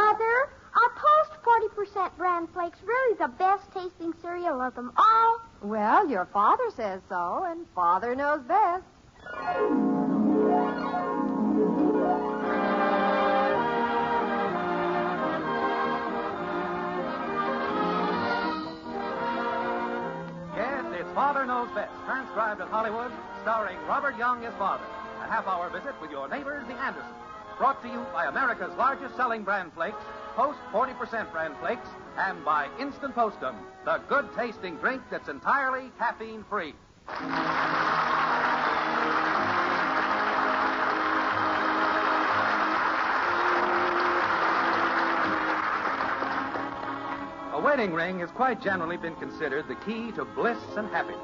Mother, are Post 40% bran flakes really the best tasting cereal of them all? Well, your father says so, and Father knows best. Yes, it's Father Knows Best, transcribed at Hollywood, starring Robert Young as Father. A half-hour visit with your neighbors, the Andersons. Brought to you by America's largest selling bran flakes, Post 40% bran flakes, and by Instant Postum, the good-tasting drink that's entirely caffeine-free. A wedding ring has quite generally been considered the key to bliss and happiness.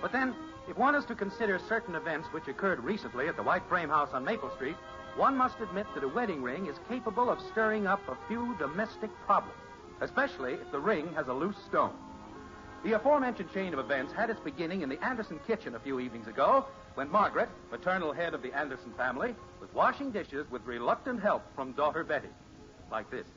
But then, if one is to consider certain events which occurred recently at the White Frame House on Maple Street, one must admit that a wedding ring is capable of stirring up a few domestic problems, especially if the ring has a loose stone. The aforementioned chain of events had its beginning in the Anderson kitchen a few evenings ago, when Margaret, maternal head of the Anderson family, was washing dishes with reluctant help from daughter Betty. Like this.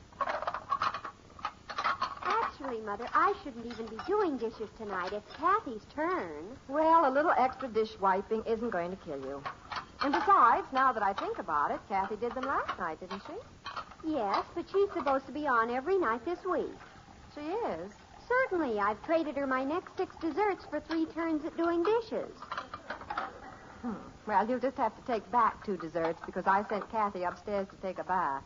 Actually, Mother, I shouldn't even be doing dishes tonight. It's Kathy's turn. Well, a little extra dish wiping isn't going to kill you. And besides, now that I think about it, Kathy did them last night, didn't she? Yes, but she's supposed to be on every night this week. She is. Certainly. I've traded her my next 6 desserts for 3 turns at doing dishes. Well, you'll just have to take back 2 desserts because I sent Kathy upstairs to take a bath.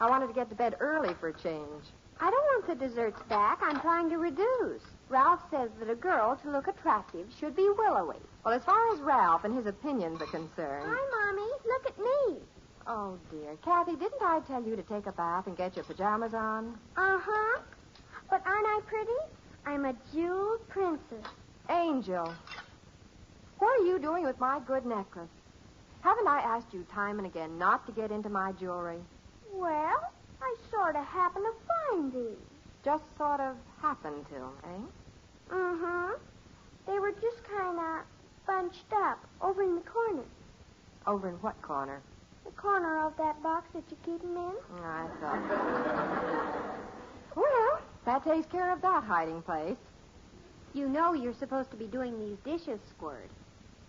I wanted to get to bed early for a change. I don't want the desserts back. I'm trying to reduce. Ralph says that a girl, to look attractive, should be willowy. Well, as far as Ralph and his opinions are concerned... Hi, Mommy. Look at me. Oh, dear. Kathy, didn't I tell you to take a bath and get your pajamas on? Uh-huh. But aren't I pretty? I'm a jeweled princess. Angel, what are you doing with my good necklace? Haven't I asked you time and again not to get into my jewelry? Well, I sort of happen to find these. Just sort of happened to, eh? Mm-hmm. They were just kind of bunched up over in the corner. Over in what corner? The corner of that box that you keep them in. I thought. Well, that takes care of that hiding place. You know you're supposed to be doing these dishes, Squirt.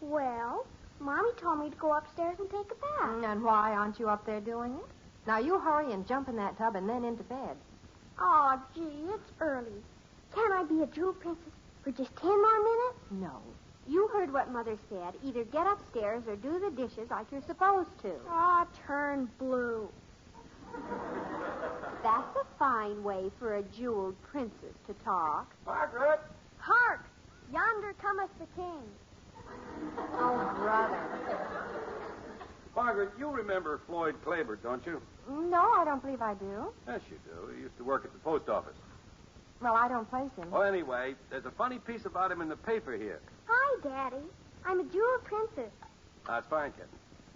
Well, Mommy told me to go upstairs and take a bath. And why aren't you up there doing it? Now, you hurry and jump in that tub and then into bed. Oh, gee, it's early. Can't I be a jewel princess for just 10 more minutes? No. You heard what Mother said. Either get upstairs or do the dishes like you're supposed to. Oh, turn blue. That's a fine way for a jeweled princess to talk. Margaret! Hark! Yonder cometh the king. Oh, brother. Margaret, you remember Floyd Claber, don't you? No, I don't believe I do. Yes, you do. He used to work at the post office. Well, I don't place him. Well, anyway, there's a funny piece about him in the paper here. Hi, Daddy. I'm a jeweled princess. That's fine, kitten.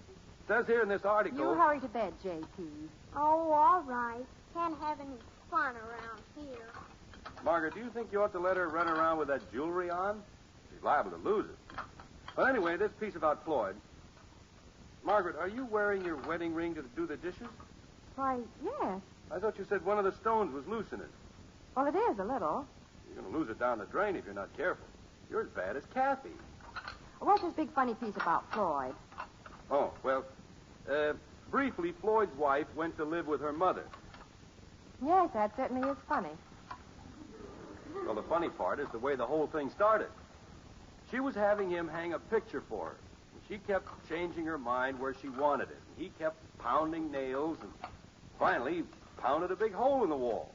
It says here in this article... You hurry to bed, J.P. Oh, all right. Can't have any fun around here. Margaret, do you think you ought to let her run around with that jewelry on? She's liable to lose it. Well, anyway, this piece about Floyd. Margaret, are you wearing your wedding ring to do the dishes? Why, yes. I thought you said one of the stones was loose in it. Well, it is a little. You're going to lose it down the drain if you're not careful. You're as bad as Kathy. What's this big funny piece about Floyd? Oh, well, briefly, Floyd's wife went to live with her mother. Yes, that certainly is funny. Well, the funny part is the way the whole thing started. She was having him hang a picture for her. And she kept changing her mind where she wanted it. And he kept pounding nails, and finally he pounded a big hole in the wall.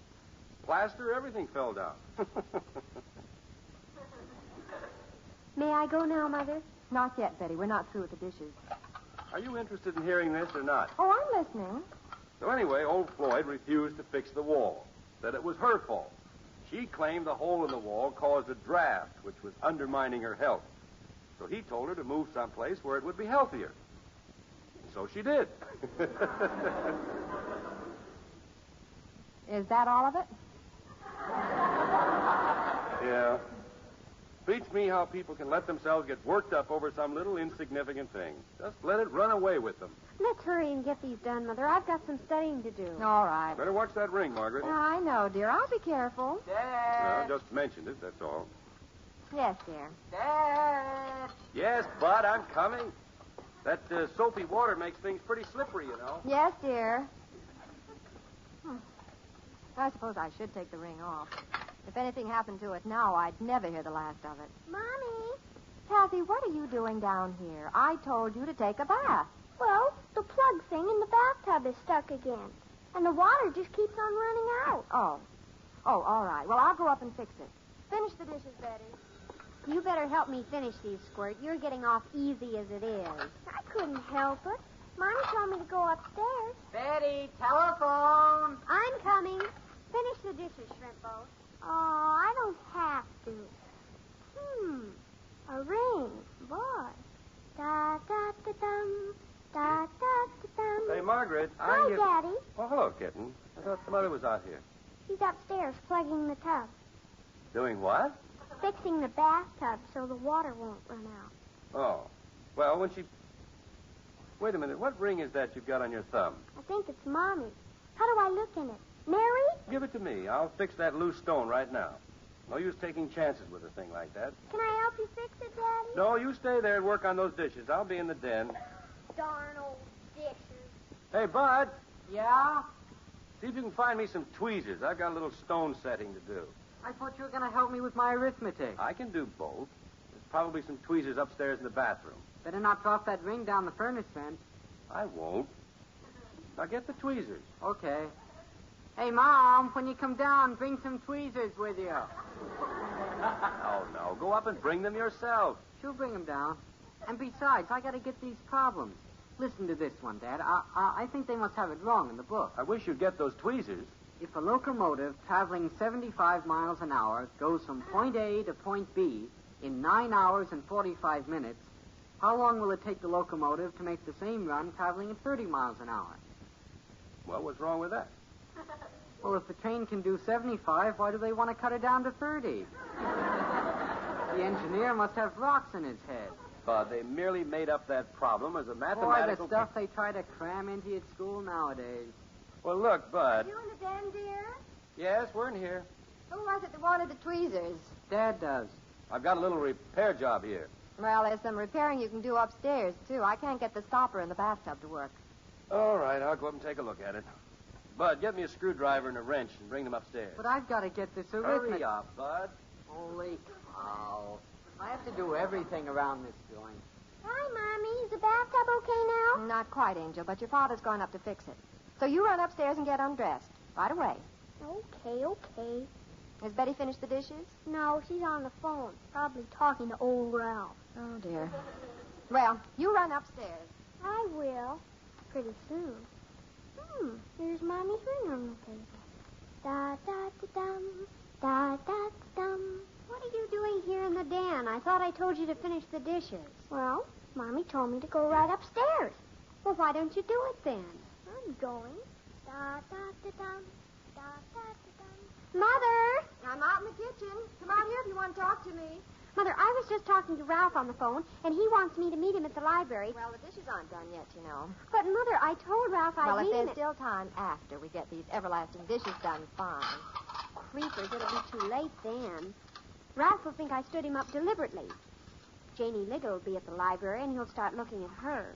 Plaster, everything fell down. May I go now, Mother? Not yet, Betty. We're not through with the dishes. Are you interested in hearing this or not? Oh, I'm listening. So anyway, old Floyd refused to fix the wall. Said it was her fault. She claimed the hole in the wall caused a draft, which was undermining her health. So he told her to move someplace where it would be healthier. And so she did. Is that all of it? Yeah. Beats me how people can let themselves get worked up over some little insignificant thing. Just let it run away with them. Let's hurry and get these done, Mother. I've got some studying to do. All right. Better watch that ring, Margaret. I know, dear. I'll be careful. I just mentioned it, that's all. Yes, dear. Dad! Yes, Bud, I'm coming. That soapy water makes things pretty slippery, you know. Yes, dear. I suppose I should take the ring off. If anything happened to it now, I'd never hear the last of it. Mommy. Kathy, what are you doing down here? I told you to take a bath. Well, the plug thing in the bathtub is stuck again. And the water just keeps on running out. Oh, all right. Well, I'll go up and fix it. Finish the dishes, Betty. You better help me finish these, Squirt. You're getting off easy as it is. I couldn't help it. Mommy told me to go upstairs. Betty, telephone! I'm coming. Finish the dishes, Shrimpo. Oh, I don't have to. A ring. Boy. Da-da-da-dum. Da-da-da-dum. Hey, Margaret. Hi, Daddy. Oh, hello, kitten. I thought the mother was out here. She's upstairs plugging the tub. Doing what? Fixing the bathtub so the water won't run out. Oh. Well, when she... Wait a minute. What ring is that you've got on your thumb? I think it's Mommy's. How do I look in it? Mary? Give it to me. I'll fix that loose stone right now. No use taking chances with a thing like that. Can I help you fix it, Daddy? No, you stay there and work on those dishes. I'll be in the den. Darn old dishes. Hey, Bud. Yeah? See if you can find me some tweezers. I've got a little stone setting to do. I thought you were going to help me with my arithmetic. I can do both. There's probably some tweezers upstairs in the bathroom. Better not drop that ring down the furnace vent. I won't. Now get the tweezers. Okay. Hey, Mom, when you come down, bring some tweezers with you. Oh, no. Go up and bring them yourself. She'll bring them down. And besides, I got to get these problems. Listen to this one, Dad. I think they must have it wrong in the book. I wish you'd get those tweezers. If a locomotive traveling 75 miles an hour goes from point A to point B in 9 hours and 45 minutes, how long will it take the locomotive to make the same run traveling at 30 miles an hour? Well, what's wrong with that? Well, if the train can do 75, why do they want to cut it down to 30? The engineer must have rocks in his head. But they merely made up that problem as a Boy, mathematical... the stuff they try to cram into your school nowadays. Well, look, Bud. You in the den, dear? Yes, we're in here. Who was it that wanted the tweezers? Dad does. I've got a little repair job here. Well, there's some repairing you can do upstairs, too. I can't get the stopper in the bathtub to work. All right, I'll go up and take a look at it. Bud, get me a screwdriver and a wrench and bring them upstairs. But I've got to get this Hurry arithmetic. up, Bud. Holy cow. I have to do everything around this joint. Hi, Mommy. Is the bathtub okay now? Not quite, Angel, but your father's gone up to fix it. So you run upstairs and get undressed. Right away. Okay. Has Betty finished the dishes? No, she's on the phone. Probably talking to old Ralph. Oh, dear. Well, you run upstairs. I will. Pretty soon. There's Mommy's ring on the table. Da-da-da-dum. Da-da-da-dum. What are you doing here in the den? I thought I told you to finish the dishes. Well, Mommy told me to go right upstairs. Well, why don't you do it then? I'm going. Da-da-da-dum. Da-da-da-dum. Mother! I'm out in the kitchen. Come out here if you want to talk to me. Mother, I was just talking to Ralph on the phone, and he wants me to meet him at the library. Well, the dishes aren't done yet, you know. But, Mother, I told Ralph I'd Well, if meet him there's still time after we get these everlasting dishes done, fine. Creepers, it'll be too late then. Ralph will think I stood him up deliberately. Janie Liggle will be at the library, and he'll start looking at her.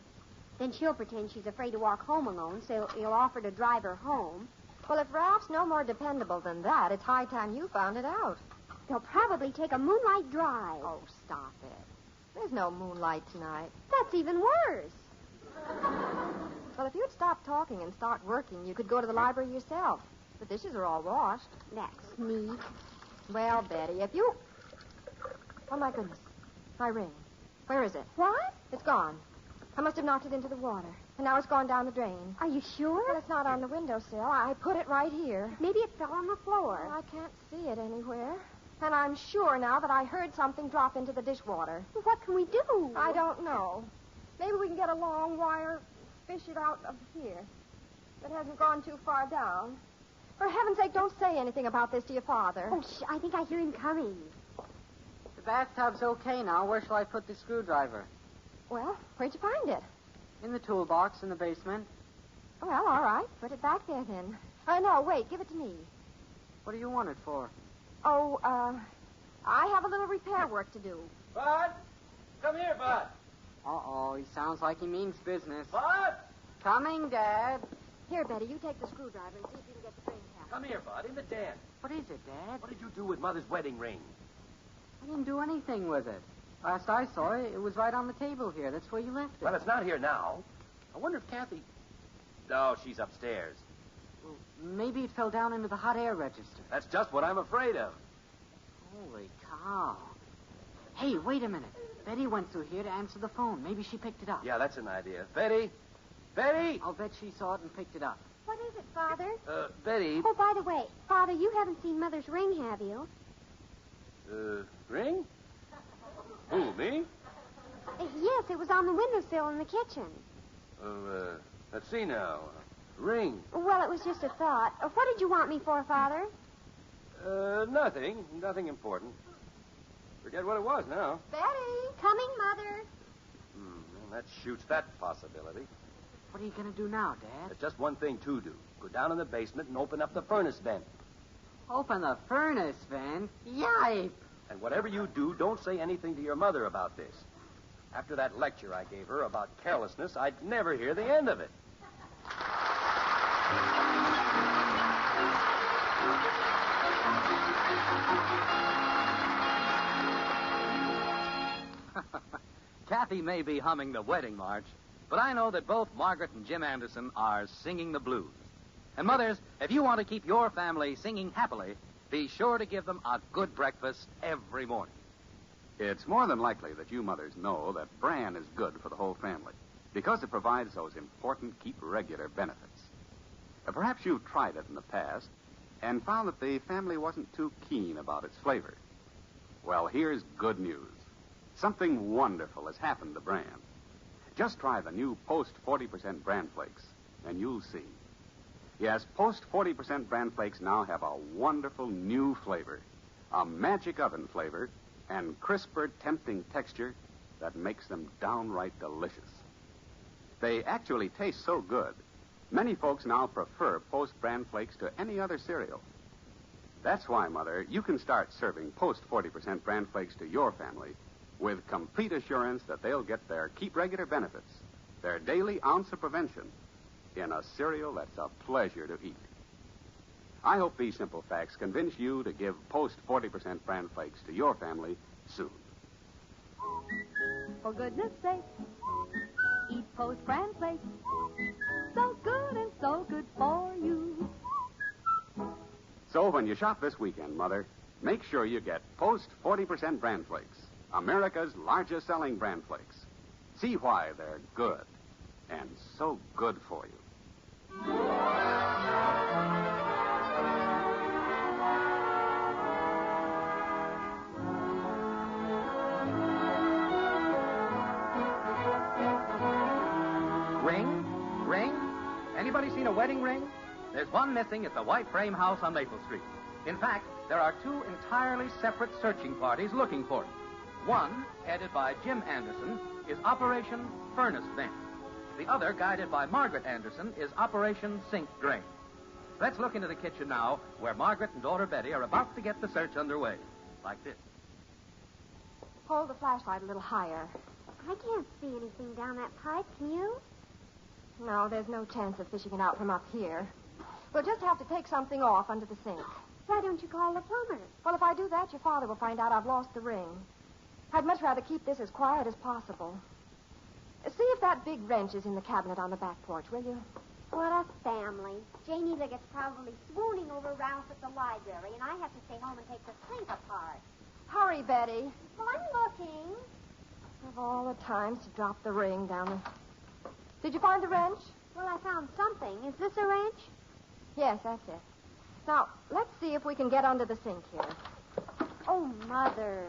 Then she'll pretend she's afraid to walk home alone, so he'll offer to drive her home. Well, if Ralph's no more dependable than that, it's high time you found it out. They'll probably take a moonlight drive. Oh, stop it. There's no moonlight tonight. That's even worse. Well, if you'd stop talking and start working, you could go to the library yourself. The dishes are all washed. That's neat. Well, Betty, if you... Oh, my goodness. My ring. Where is it? What? It's gone. I must have knocked it into the water. And now it's gone down the drain. Are you sure? Well, it's not on the windowsill. I put it right here. Maybe it fell on the floor. Well, I can't see it anywhere. And I'm sure now that I heard something drop into the dishwater. Well, what can we do? I don't know. Maybe we can get a long wire, fish it out of here. It hasn't gone too far down. For heaven's sake, don't say anything about this to your father. Oh, I think I hear him coming. The bathtub's okay now. Where shall I put the screwdriver? Well, where'd you find it? In the toolbox in the basement. Well, all right. Put it back there then. No, wait. Give it to me. What do you want it for? Oh, I have a little repair work to do. Bud! Come here, Bud. Uh-oh, he sounds like he means business. Bud! Coming, Dad. Here, Betty, you take the screwdriver and see if you can get the ring cap. Come here, Bud, in the den. What is it, Dad? What did you do with Mother's wedding ring? I didn't do anything with it. Last I saw it, it was right on the table here. That's where you left it. Well, it's not here now. I wonder if Kathy... No, she's upstairs. Well, maybe it fell down into the hot air register. That's just what I'm afraid of. Holy cow. Hey, wait a minute. Betty went through here to answer the phone. Maybe she picked it up. Yeah, that's an idea. Betty? Betty? I'll bet she saw it and picked it up. What is it, Father? Betty. Oh, by the way, Father, you haven't seen Mother's ring, have you? Ring? Who, me? Yes, it was on the windowsill in the kitchen. Let's see now. Ring. Well, it was just a thought. What did you want me for, Father? Nothing. Nothing important. Forget what it was now. Betty! Coming, Mother. Well, that shoots that possibility. What are you going to do now, Dad? There's just one thing to do. Go down in the basement and open up the furnace vent. Open the furnace vent? Yipe! And whatever you do, don't say anything to your mother about this. After that lecture I gave her about carelessness, I'd never hear the end of it. Kathy may be humming the wedding march, but I know that both Margaret and Jim Anderson are singing the blues. And mothers, if you want to keep your family singing happily, be sure to give them a good breakfast every morning. It's more than likely that you mothers know that bran is good for the whole family because it provides those important keep regular benefits. Perhaps you've tried it in the past and found that the family wasn't too keen about its flavor. Well, here's good news. Something wonderful has happened to bran. Just try the new Post 40% Bran Flakes, and you'll see. Yes, Post 40% Bran Flakes now have a wonderful new flavor, a magic oven flavor, and crisper, tempting texture that makes them downright delicious. They actually taste so good, many folks now prefer Post Bran Flakes to any other cereal. That's why, Mother, you can start serving Post 40% Bran Flakes to your family with complete assurance that they'll get their keep regular benefits, their daily ounce of prevention, in a cereal that's a pleasure to eat. I hope these simple facts convince you to give Post 40% Bran Flakes to your family soon. For goodness sake, eat Post Bran Flakes. So good and so good for you. So when you shop this weekend, Mother, make sure you get Post 40% Bran Flakes, America's largest selling Bran Flakes. See why they're good and so good for you. Ring? Anybody seen a wedding ring? There's one missing at the White Frame House on Maple Street. In fact, there are two entirely separate searching parties looking for it. One, headed by Jim Anderson, is Operation Furnace Vent. The other, guided by Margaret Anderson, is Operation Sink Drain. Let's look into the kitchen now, where Margaret and daughter Betty are about to get the search underway. Like this. Hold the flashlight a little higher. I can't see anything down that pipe, can you? No, there's no chance of fishing it out from up here. We'll just have to take something off under the sink. Why don't you call the plumber? Well, if I do that, your father will find out I've lost the ring. I'd much rather keep this as quiet as possible. See if that big wrench is in the cabinet on the back porch, will you? What a family. Janie Liggett's probably swooning over Ralph at the library, and I have to stay home and take the sink apart. Hurry, Betty. Well, I'm looking. Of all the times to drop the ring down the... Did you find the wrench? Well, I found something. Is this a wrench? Yes, that's it. Now, let's see if we can get under the sink here. Oh, Mother.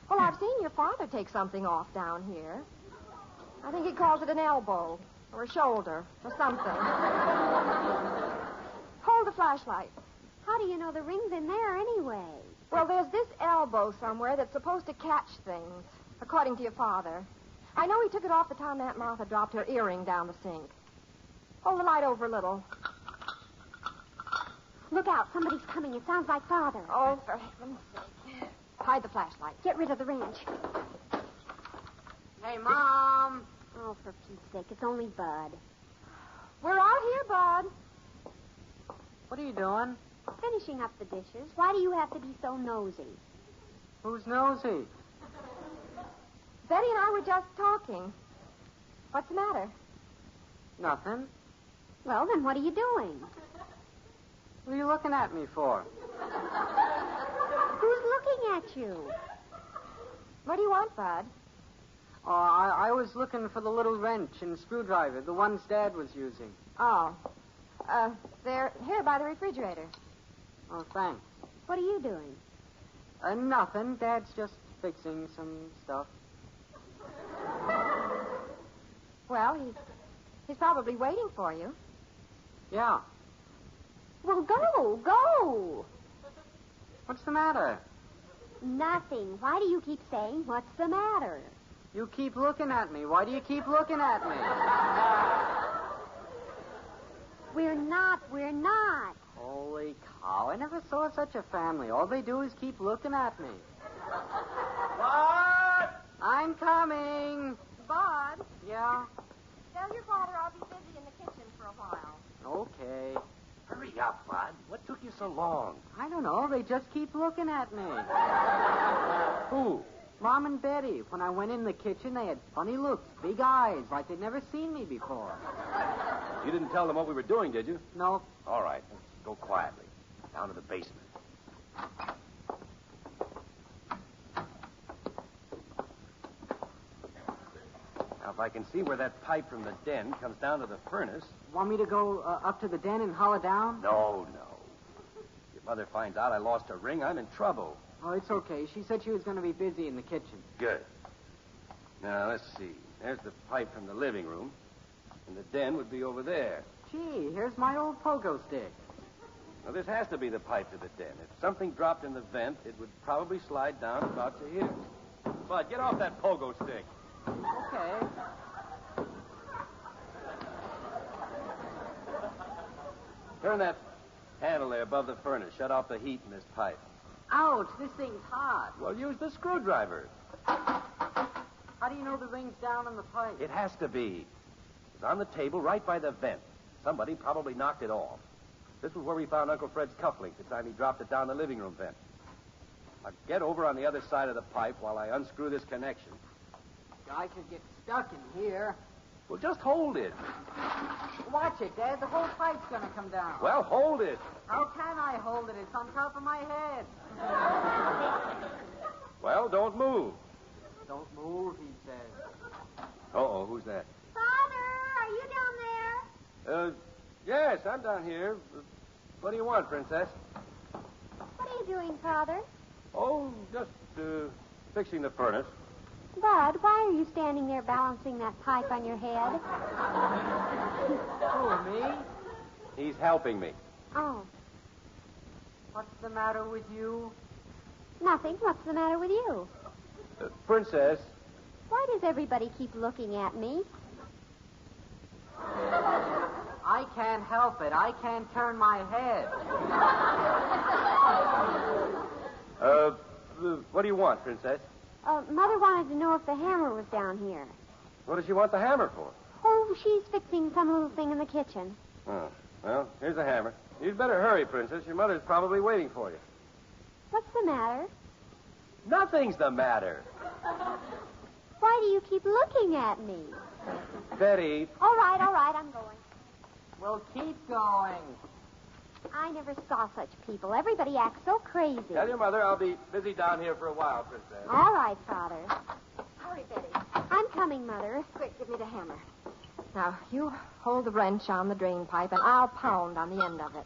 Well, I've seen your father take something off down here. I think he calls it an elbow or a shoulder or something. Hold the flashlight. How do you know the ring's in there anyway? Well, there's this elbow somewhere that's supposed to catch things, according to your father. I know he took it off the time Aunt Martha dropped her earring down the sink. Hold the light over a little. Look out. Somebody's coming. It sounds like Father. Oh, for heaven's sake. Hide the flashlight. Get rid of the wrench. Hey, Mom. Oh, for Pete's sake, it's only Bud. We're out here, Bud. What are you doing? Finishing up the dishes. Why do you have to be so nosy? Who's nosy? Betty and I were just talking. What's the matter? Nothing. Well, then what are you doing? What are you looking at me for? Who's looking at you? What do you want, Bud? Oh, I was looking for the little wrench and screwdriver, the ones Dad was using. Oh. They're here by the refrigerator. Oh, thanks. What are you doing? Nothing. Dad's just fixing some stuff. Well, he's probably waiting for you. Yeah. Well, go. What's the matter? Nothing. Why do you keep saying, what's the matter? You keep looking at me. Why do you keep looking at me? We're not. Holy cow. I never saw such a family. All they do is keep looking at me. Bud! I'm coming. Bud, Yeah? tell your father I'll be busy in the kitchen for a while. Okay. Hurry up, Bud. What took you so long? I don't know. They just keep looking at me. Who? Mom and Betty. When I went in the kitchen, they had funny looks, big eyes, like they'd never seen me before. You didn't tell them what we were doing, did you? No. All right. Let's go quietly. Down to the basement. Now, if I can see where that pipe from the den comes down to the furnace. Want me to go up to the den and haul it down? No. If your mother finds out I lost a ring, I'm in trouble. Oh, it's okay. She said she was going to be busy in the kitchen. Good. Now, let's see. There's the pipe from the living room. And the den would be over there. Gee, here's my old pogo stick. Now, this has to be the pipe to the den. If something dropped in the vent, it would probably slide down about to here. Bud, get off that pogo stick. Okay. Turn that handle there above the furnace. Shut off the heat in this pipe. Ouch, this thing's hot. Well, use the screwdriver. How do you know the ring's down in the pipe? It has to be. It's on the table right by the vent. Somebody probably knocked it off. This was where we found Uncle Fred's cufflink the time he dropped it down the living room vent. Now, get over on the other side of the pipe while I unscrew this connection. I could get stuck in here. Well, just hold it. Watch it, Dad. The whole pipe's going to come down. Well, hold it. How can I hold it? It's on top of my head. Well, don't move. Don't move, he says. Uh-oh, who's that? Father, are you down there? Yes, I'm down here. What do you want, Princess? What are you doing, Father? Oh, just, fixing the furnace. Bud, why are you standing there balancing that pipe on your head? Who, me? He's helping me. Oh, What's the matter with you? nothing. What's the matter with you? Princess, Why does everybody keep looking at me? I can't help it. I can't turn my head. what do you want, Princess? Mother wanted to know if the hammer was down here. What does she want the hammer for? Oh, she's fixing some little thing in the kitchen. Oh, well, here's the hammer. You'd better hurry, Princess. Your mother's probably waiting for you. What's the matter? Nothing's the matter. Why do you keep looking at me? Betty. All right, I'm going. Well, keep going. I never saw such people. Everybody acts so crazy. Tell your mother I'll be busy down here for a while, Princess. All right, Father. Hurry, Betty. I'm coming, Mother. Quick, give me the hammer. Now, you hold the wrench on the drain pipe, and I'll pound on the end of it.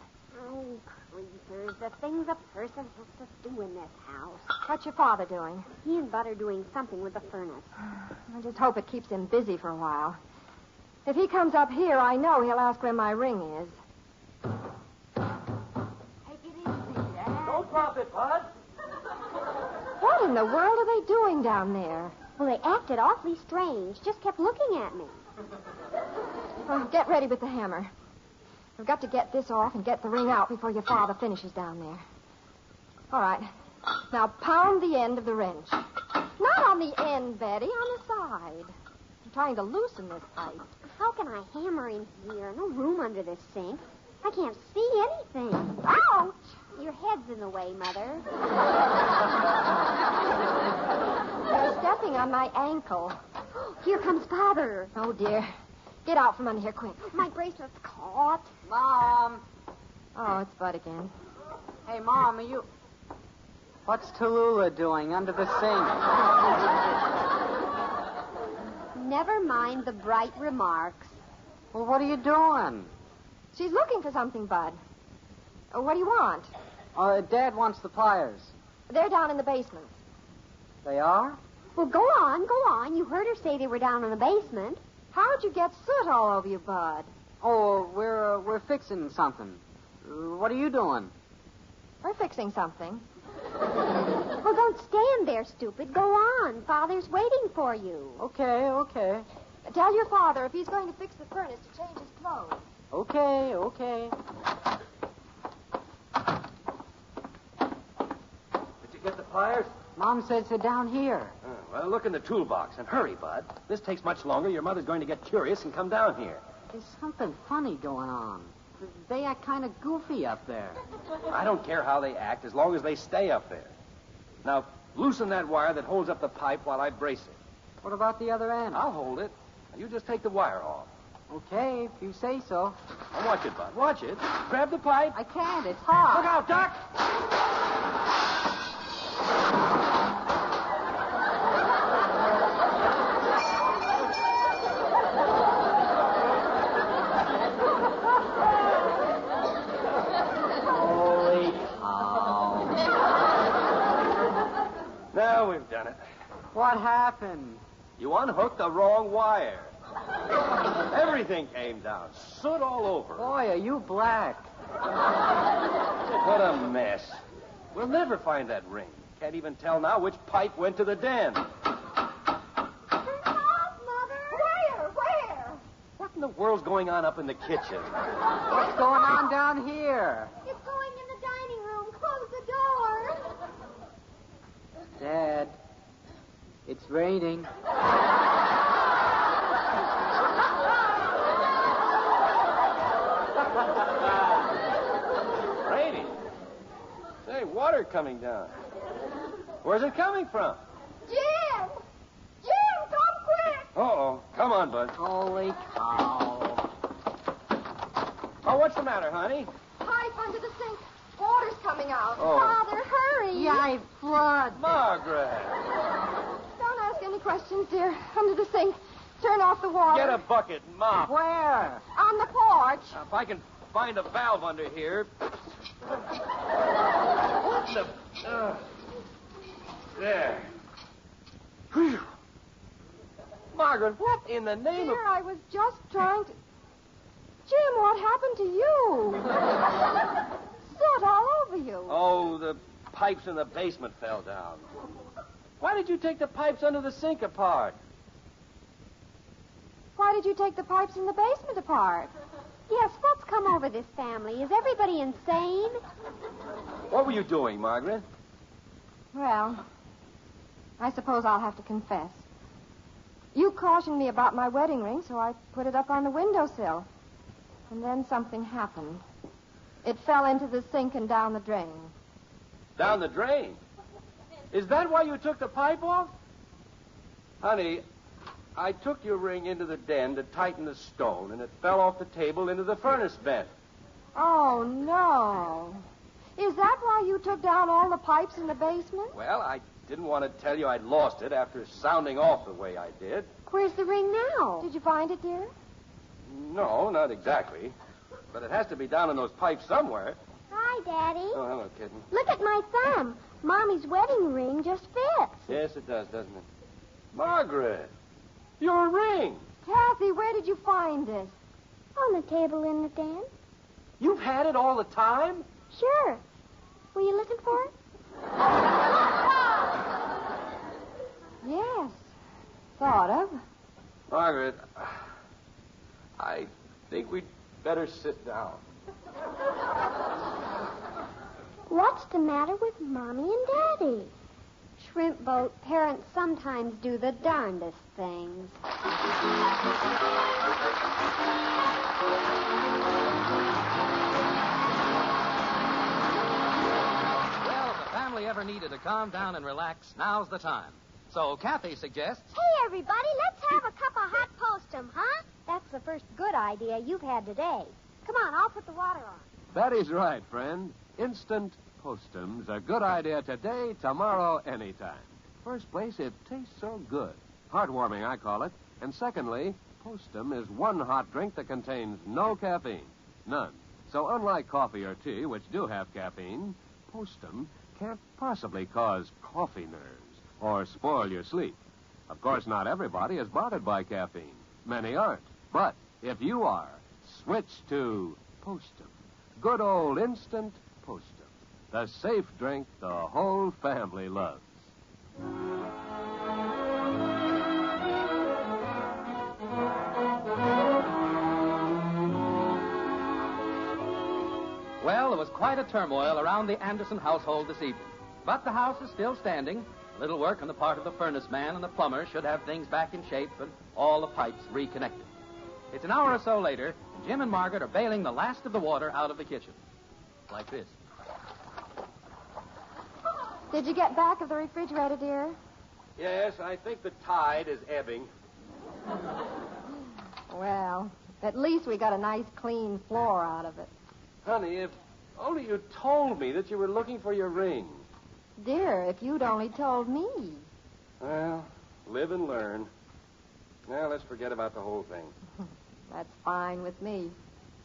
Oh, creepers. The things a person has to do in this house. What's your father doing? He and Bud are doing something with the furnace. I just hope it keeps him busy for a while. If he comes up here, I know he'll ask where my ring is. Take it easy, Dad. Don't drop it, Bud. What in the world are they doing down there? Well, they acted awfully strange. Just kept looking at me. Oh, get ready with the hammer. We've got to get this off and get the ring out before your father finishes down there. All right. Now pound the end of the wrench. Not on the end, Betty, on the side. I'm trying to loosen this pipe. How can I hammer in here? No room under this sink. I can't see anything. Ouch! Your head's in the way, Mother. You're stepping on my ankle. Here comes Father. Oh, dear. Get out from under here, quick. My bracelet's caught. Mom! Oh, it's Bud again. Hey, Mom, are you... What's Tallulah doing under the sink? Never mind the bright remarks. Well, what are you doing? She's looking for something, Bud. What do you want? Dad wants the pliers. They're down in the basement. They are? Well, go on. You heard her say they were down in the basement. How'd you get soot all over you, Bud? Oh, we're fixing something. What are you doing? We're fixing something. Well, don't stand there, stupid. Go on. Father's waiting for you. Okay. Tell your father if he's going to fix the furnace to change his clothes. Okay. Did you get the pliers? Mom says they're down here. Well, look in the toolbox and hurry, Bud. This takes much longer. Your mother's going to get curious and come down here. There's something funny going on. They act kind of goofy up there. I don't care how they act as long as they stay up there. Now, loosen that wire that holds up the pipe while I brace it. What about the other end? I'll hold it. Now, you just take the wire off. Okay, if you say so. Now, watch it, Bud. Watch it. Grab the pipe. I can't. It's hot. Look out, Doc! Holy cow. Now we've done it. What happened? You unhooked the wrong wire. Everything came down. Soot all over. Boy, are you black. What a mess. We'll never find that ring. Can't even tell now which pipe went to the den. Turn off, Mother. Where? What in the world's going on up in the kitchen? What's going on down here? It's going in the dining room. Close the door. Dad, it's raining. Raining. Say, water coming down. Where's it coming from? Jim! Come quick! Uh-oh. Come on, Bud. Holy cow. Oh, what's the matter, honey? Pipe under the sink. Water's coming out. Oh. Father, hurry. Yay, flood. Margaret. Don't ask any questions, dear. Under the sink. Turn off the water. Get a bucket and mop. Where? On the porch. Now, if I can find a valve under here. What the... There. Whew. Margaret, what in the name Dear, I was just trying to... Jim, what happened to you? Soot all over you. Oh, the pipes in the basement fell down. Why did you take the pipes under the sink apart? Why did you take the pipes in the basement apart? Yes, what's come over this family? Is everybody insane? What were you doing, Margaret? Well, I suppose I'll have to confess. You cautioned me about my wedding ring, so I put it up on the windowsill. And then something happened. It fell into the sink and down the drain. Down the drain? Is that why you took the pipe off? Honey, I took your ring into the den to tighten the stone, and it fell off the table into the furnace vent. Oh, no. Is that why you took down all the pipes in the basement? Well, I didn't want to tell you I'd lost it after sounding off the way I did. Where's the ring now? Did you find it, dear? No, not exactly. But it has to be down in those pipes somewhere. Hi, Daddy. Oh, hello, kitten. Look at my thumb. Mommy's wedding ring just fits. Yes, it does, doesn't it? Margaret, your ring. Kathy, where did you find this? On the table in the den. You've had it all the time? Sure. Were you looking for it? Yes. Thought of. Margaret, I think we'd better sit down. What's the matter with Mommy and Daddy? Shrimp boat, parents sometimes do the darndest things. Well, if the family ever needed to calm down and relax, now's the time. So Kathy suggests... Hey, everybody, let's have a cup of hot Postum, huh? That's the first good idea you've had today. Come on, I'll put the water on. Betty's right, friend. Instant Postum's a good idea today, tomorrow, anytime. First place, it tastes so good. Heartwarming, I call it. And secondly, Postum is one hot drink that contains no caffeine. None. So unlike coffee or tea, which do have caffeine, Postum can't possibly cause coffee nerves or spoil your sleep. Of course, not everybody is bothered by caffeine. Many aren't. But if you are, switch to Postum. Good old instant Postum. The safe drink the whole family loves. Well, there was quite a turmoil around the Anderson household this evening. But the house is still standing. A little work on the part of the furnace man and the plumber should have things back in shape and all the pipes reconnected. It's an hour or so later, and Jim and Margaret are bailing the last of the water out of the kitchen. Like this. Did you get back of the refrigerator, dear? Yes, I think the tide is ebbing. Well, at least we got a nice clean floor out of it. Honey, if only you told me that you were looking for your ring. Dear, if you'd only told me. Well, live and learn. Now, let's forget about the whole thing. That's fine with me.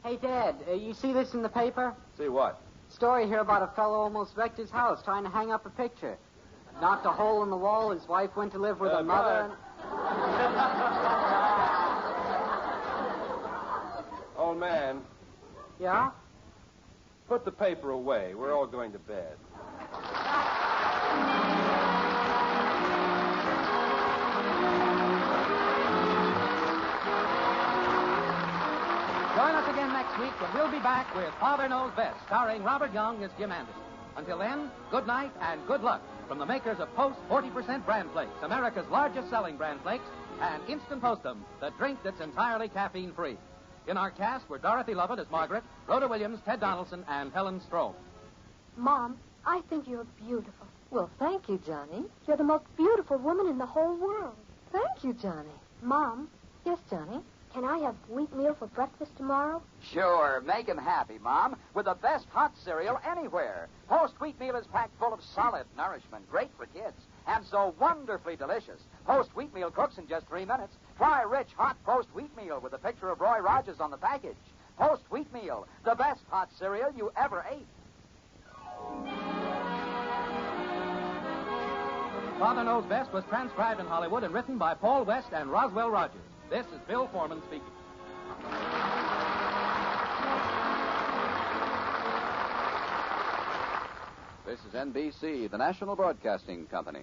Hey, Dad, you see this in the paper? See what? Story here about a fellow almost wrecked his house trying to hang up a picture. Knocked a hole in the wall. His wife went to live with her mother. Old man, Yeah? put the paper away. We're all going to bed. Join us again next week when we'll be back with Father Knows Best, starring Robert Young as Jim Anderson. Until then, good night and good luck from the makers of Post 40% Bran Flakes, America's largest selling Bran Flakes, and Instant Postum, the drink that's entirely caffeine-free. In our cast were Dorothy Lovett as Margaret, Rhoda Williams, Ted Donaldson, and Helen Strome. Mom, I think you're beautiful. Well, thank you, Johnny. You're the most beautiful woman in the whole world. Thank you, Johnny. Mom, Yes, Johnny? can I have wheatmeal for breakfast tomorrow? Sure, make 'em happy, Mom, with the best hot cereal anywhere. Post Wheatmeal is packed full of solid nourishment, great for kids, and so wonderfully delicious. Post Wheatmeal cooks in just 3 minutes. Try rich, hot Post Wheatmeal with a picture of Roy Rogers on the package. Post Wheatmeal, the best hot cereal you ever ate. Father Knows Best was transcribed in Hollywood and written by Paul West and Roswell Rogers. This is Bill Foreman speaking. This is NBC, the National Broadcasting Company.